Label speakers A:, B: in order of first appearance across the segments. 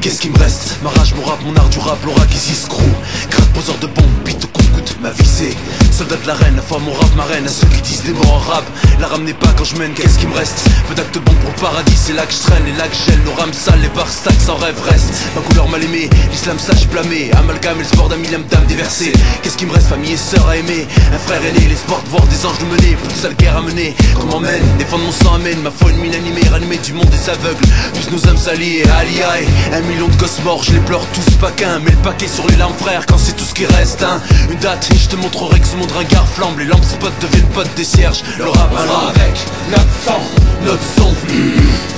A: Qu'est-ce qui me reste? Ma rage, mon rap, mon art du rap, l'aura qui s'escroue. Craque, poseur de bombes, bite au compte, ma vie c'est soldat de la reine, la foi mon rap, ma reine. À ceux qui disent des mots en rap, la ramenez pas quand je mène. Qu'est-ce qui me reste? Peu d'actes bons pour le paradis, c'est là que je traîne. Et là que je gèle, nos rames sales, les barres stacks sans rêve restent. Ma couleur mal aimée, l'islam sache blâmé. Amalgame et le sport d'un millième d'âme déversée. Qu'est-ce qui me reste? Famille et sœurs à aimer, un frère aîné, les sports de voir des anges nous mener. Plus de sale guerre à mener, qu'on m'emmène, défendre mon sang amène. Ma foi une mine animée, ranimée du monde des aveugles. Plus nos âmes s'allient, alliés. 1 million de gosses morts, je les pleure tous pas qu'un. Mets le paquet sur les larmes frère, quand c'est tout ce qui reste hein. Une date et je te montrerai que ce monde ringard flambe. Les lampes spot deviennent potes des cierges. Le rap on sera avec notre sang, notre son.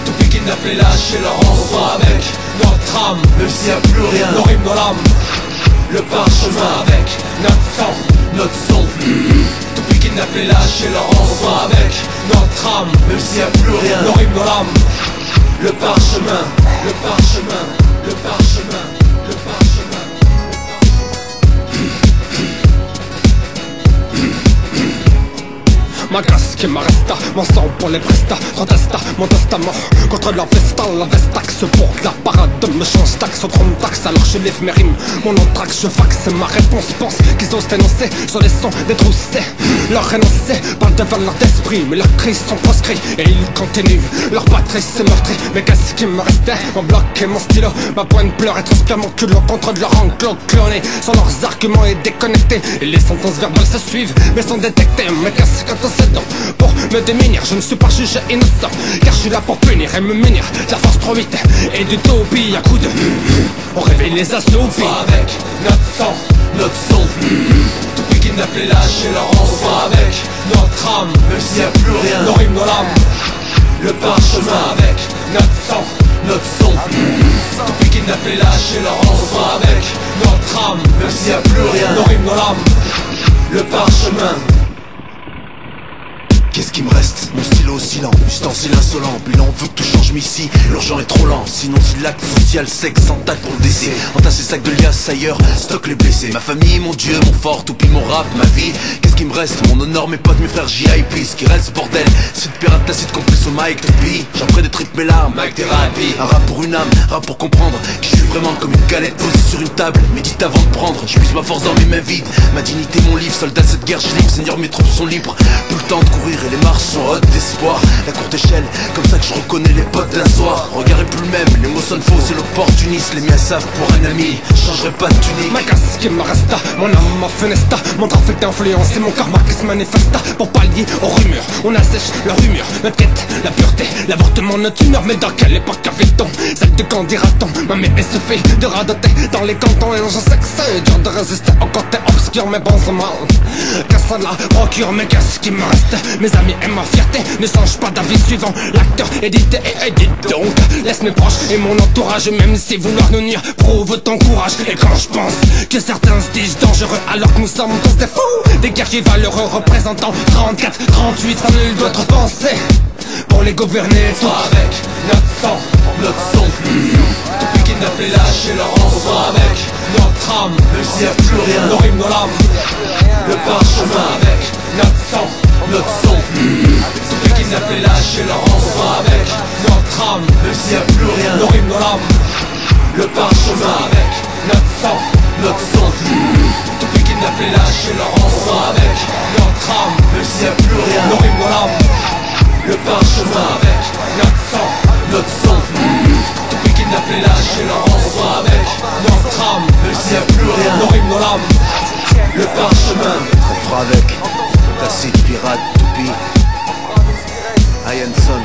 A: Tout pique kidnappé, lâché leur rang. On sera avec notre âme, même s'il n'y a plus rien. Nos rimes dans l'âme, le parchemin avec notre sang, notre son. Tout pique kidnappé, lâché leur rang. On sera avec notre âme, même s'il n'y a plus rien. Nos rimes dans l'âme, le parchemin, le parchemin, le parchemin, le parchemin.
B: Ma casque et ma resta, mon sang pour les prestats. Protesta, mon testament contre la vestax pour que la parade me change d'axe au trône taxe. Alors je lève mes rimes, mon entraxe, je faxe ma réponse. Pense qu'ils osent énoncer sur les sons des troussés. Leur énoncé parle de valeur d'esprit, mais leurs cris sont proscrits et ils continuent. Leur patrie s'est meurtrie, mais qu'est-ce qui me restait? Mon bloc et mon stylo, ma poigne pleure et transpire mon culot contre de leur enclos cloné. Sans leurs arguments et déconnectés, et les sentences verbales se suivent, mais sont détectées. Mais qu'est-ce que pour me démunir, je ne suis pas jugé innocent, car je suis là pour punir et me munir de la force trop vite et d'utopie. À coup de on réveille les assouvis.
A: On avec notre sang, notre son. Tout pique kidnappé, lâché leur rang. On sera avec notre âme, même s'il n'y a plus rien. Nos rimes dans l'âme, le parchemin avec notre sang, notre son. Tout pique kidnappé, lâché leur rang. On sera avec notre âme, même s'il n'y a plus rien. Nos rimes dans l'âme, le parchemin. Qu'est-ce qui me reste? Mon stylo oscillant, ustensile insolent. Bilan veut que tout change mais ici, l'urgent est trop lent. Sinon si l'acte social sexe s'entaque pour le décès. Entasse les sacs de liasses ailleurs, stocke les blessés. Ma famille, mon dieu, mon fort, tout puis mon rap, ma vie. Qu'est-ce qui me reste? Mon honneur, mes potes, mes frères JIP. Ce qui reste bordel, c'est de pirate tacite complice au mic. Toupie, j'en ferai des tripes mes larmes, mic thérapie. Un rap pour une âme, rap pour comprendre qui je suis vraiment comme une galette posée sur une table. Médite avant de prendre, je puise ma force dans mes mains vides. Ma dignité, mon livre, soldat de cette guerre, je livre. Seigneur, mes troupes sont libres, plus le temps de courir. Et les marches sont hautes d'espoir. La courte échelle, comme ça que je reconnais les potes d'un soir. Regard est plus le même, les mots sonnent faux, c'est l'opportuniste. Les miens savent pour un ami, je changerai pas de tunique.
B: Ma casque et ma resta, mon âme, ma fenesta. Mon trafic d'influence et mon karma qui se manifesta. Pour pallier aux rumeurs, on assèche la rumeur. Notre quête, la pureté, l'avortement, notre humeur. Mais dans quelle époque avait-on? Celle de quand dira-t-on? Ma mère se fait de radoter dans les cantons. Et je sais que c'est dur de résister au côté obscur, mais bon c'est mal que ça la procure. Mais qu'est-ce qui me reste? Mes amis et ma fierté ne change pas d'avis suivant l'acteur édité et édite. Donc laisse mes proches et mon entourage, même si vouloir nous nuire prouve ton courage. Et quand je pense que certains se disent dangereux alors que nous sommes tous des fous, des guerriers valeureux représentant 34, 38, sans nul d'autre pensée pour les gouverner.
A: On sera avec notre sang, notre son. Tout pique kidnappé, lâché leur rang. On sera avec notre âme, même s'il n'y a plus rien. Nos rimes dans l'âme, le parchemin avec notre sang, notre son. Tout pique kidnappé, lâché leur rang. On sera avec notre âme, même s'il n'y a plus rien. Nos rimes dans l'âme, le parchemin avec notre sang, notre son. Tout pique kidnappé, lâché leur rang. On sera avec notre âme, même s'il n'y a plus rien. Nos rimes dans l'âme, le parchemin avec notre sang, notre son. Tout pique kidnappé, lâché leur rang. On sera avec notre âme, même s'il n'y a plus rien. Nos rimes dans l'âme, le parchemin. On fera avec Tacite, pirate, toupie, Ianson.